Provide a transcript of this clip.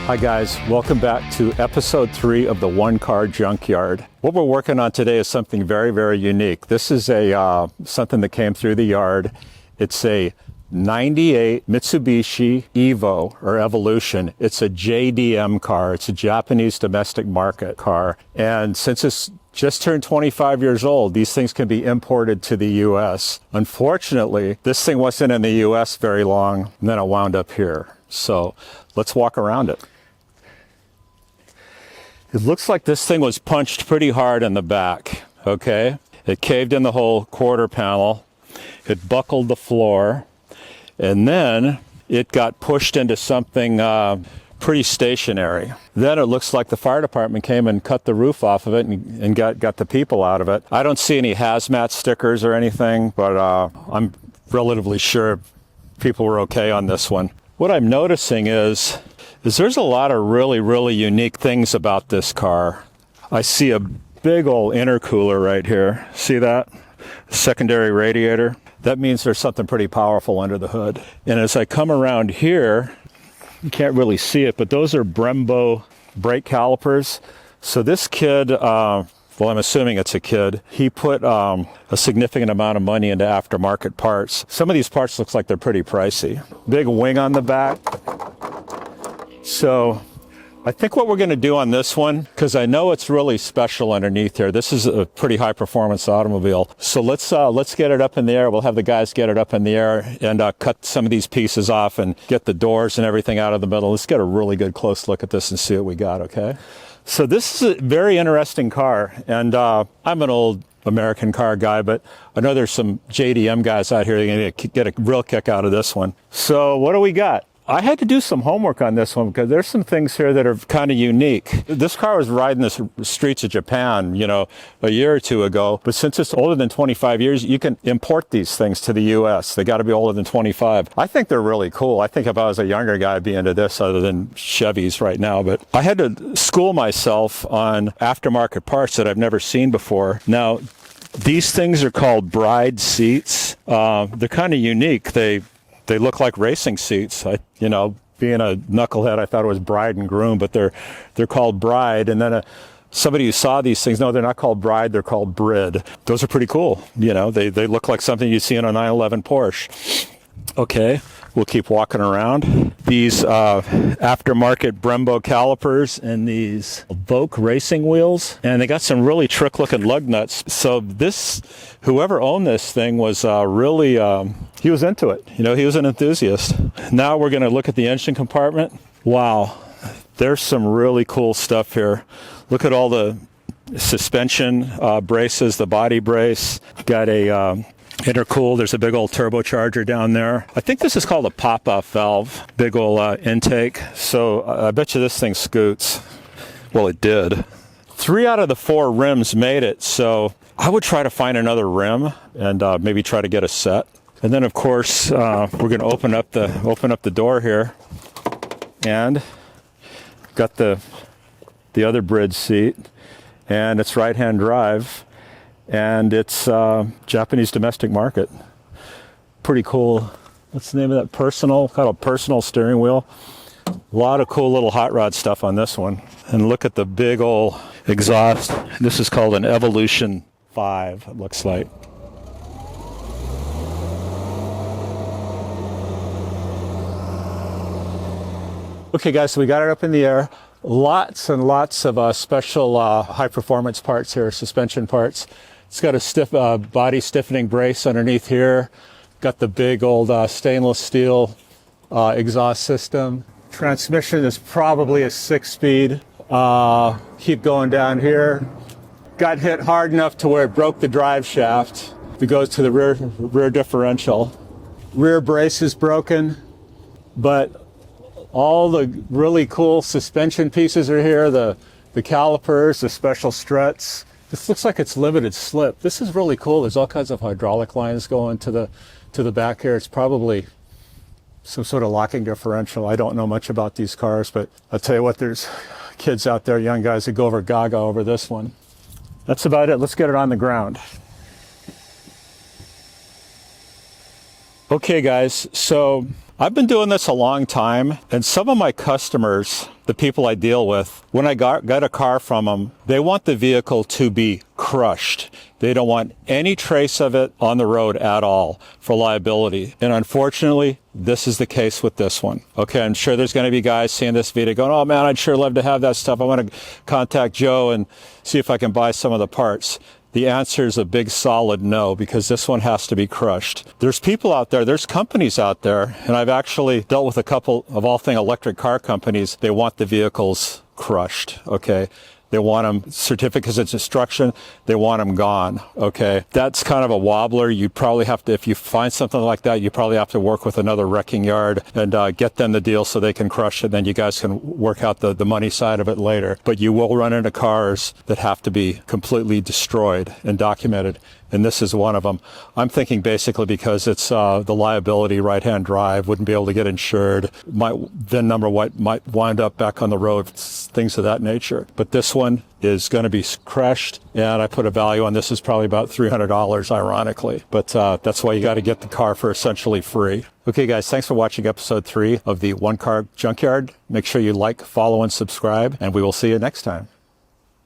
Hi guys, welcome back to episode 3 of the One Car Junkyard. What we're working on today is something very, very unique. This is something that came through the yard. It's a 98 Mitsubishi Evo or Evolution. It's a JDM car. It's a Japanese domestic market car. And since it's just turned 25 years old, these things can be imported to the U.S. Unfortunately, this thing wasn't in the U.S. very long, and then it wound up here. So let's walk around it. It looks like this thing was punched pretty hard in the back, okay? It caved in the whole quarter panel. It buckled the floor. And then it got pushed into something pretty stationary. Then it looks like the fire department came and cut the roof off of it and got the people out of it. I don't see any hazmat stickers or anything, but I'm relatively sure people were okay on this one. What I'm noticing is there's a lot of really, really unique things about this car. I see a big old intercooler right here. See that? Secondary radiator. That means there's something pretty powerful under the hood. And as I come around here, you can't really see it, but those are Brembo brake calipers. So this kid, well, I'm assuming it's a kid, he put a significant amount of money into aftermarket parts. Some of these parts looks like they're pretty pricey. Big wing on the back. So I think what we're going to do on this one, because I know it's really special underneath here. This is a pretty high performance automobile. So let's get it up in the air. We'll have the guys get it up in the air and cut some of these pieces off and get the doors and everything out of the middle. Let's get a really good close look at this and see what we got, okay? So this is a very interesting car, and I'm an old American car guy, but I know there's some JDM guys out here that are going to get a real kick out of this one. So what do we got? I had to do some homework on this one because there's some things here that are kind of unique. This car was riding the streets of Japan, a year or two ago. But since it's older than 25 years, you can import these things to the U.S. They got to be older than 25. I think they're really cool. I think if I was a younger guy, I'd be into this other than Chevys right now. But I had to school myself on aftermarket parts that I've never seen before. Now, these things are called bride seats. They're kind of unique. They look like racing seats. Being a knucklehead, I thought it was bride and groom, but they're called bride. And then somebody who saw these things, no, they're not called bride, they're called brid. Those are pretty cool. They look like something you see in a 911 Porsche. Okay, we'll keep walking around. These aftermarket Brembo calipers and these Voke racing wheels. And they got some really trick-looking lug nuts. So whoever owned this thing was really, he was into it. He was an enthusiast. Now we're going to look at the engine compartment. Wow, there's some really cool stuff here. Look at all the suspension braces, the body brace. Got a intercooled. There's a big old turbocharger down there. I think this is called a pop-off valve. Big old intake. So I bet you this thing scoots. Well, it did. 3 out of the 4 rims made it. So I would try to find another rim and maybe try to get a set. And then, of course, we're going to open up the door here, and got the other bridge seat, and it's right-hand drive. And it's Japanese domestic market. Pretty cool. What's the name of that? Called a personal steering wheel. A lot of cool little hot rod stuff on this one. And look at the big old exhaust. This is called an Evolution 5, it looks like. Okay guys, so we got it up in the air. Lots and lots of special high-performance parts here, suspension parts. It's got a stiff body stiffening brace underneath here. Got the big old stainless steel exhaust system. Transmission is probably a 6-speed. Keep going down here. Got hit hard enough to where it broke the drive shaft. It goes to the rear differential. Rear brace is broken, but all the really cool suspension pieces are here, the calipers, the special struts. This looks like it's limited slip. This is really cool. There's all kinds of hydraulic lines going to the back here. It's probably some sort of locking differential. I don't know much about these cars, but I'll tell you what, there's kids out there, young guys, that go over gaga over this one. That's about it. Let's get it on the ground. Okay guys, so I've been doing this a long time, and some of my customers, the people I deal with, when I got a car from them, they want the vehicle to be crushed. They don't want any trace of it on the road at all for liability. And unfortunately, this is the case with this one. Okay, I'm sure there's going to be guys seeing this video going, oh man, I'd sure love to have that stuff. I want to contact Joe and see if I can buy some of the parts. The answer is a big solid no, because this one has to be crushed. There's people out there, there's companies out there, and I've actually dealt with a couple of all thing electric car companies. They want the vehicles crushed, okay? They want them certificates of destruction. They want them gone. Okay. That's kind of a wobbler. You probably have to, if you find something like that, you probably have to work with another wrecking yard and get them the deal so they can crush it. Then you guys can work out the money side of it later. But you will run into cars that have to be completely destroyed and documented. And this is one of them. I'm thinking basically because it's the liability right-hand drive, wouldn't be able to get insured. VIN number might wind up back on the road, things of that nature. But this one is going to be crushed, and I put a value on this is probably about $300, ironically. But that's why you got to get the car for essentially free. Okay, guys, thanks for watching episode 3 of the One Car Junkyard. Make sure you like, follow, and subscribe, and we will see you next time.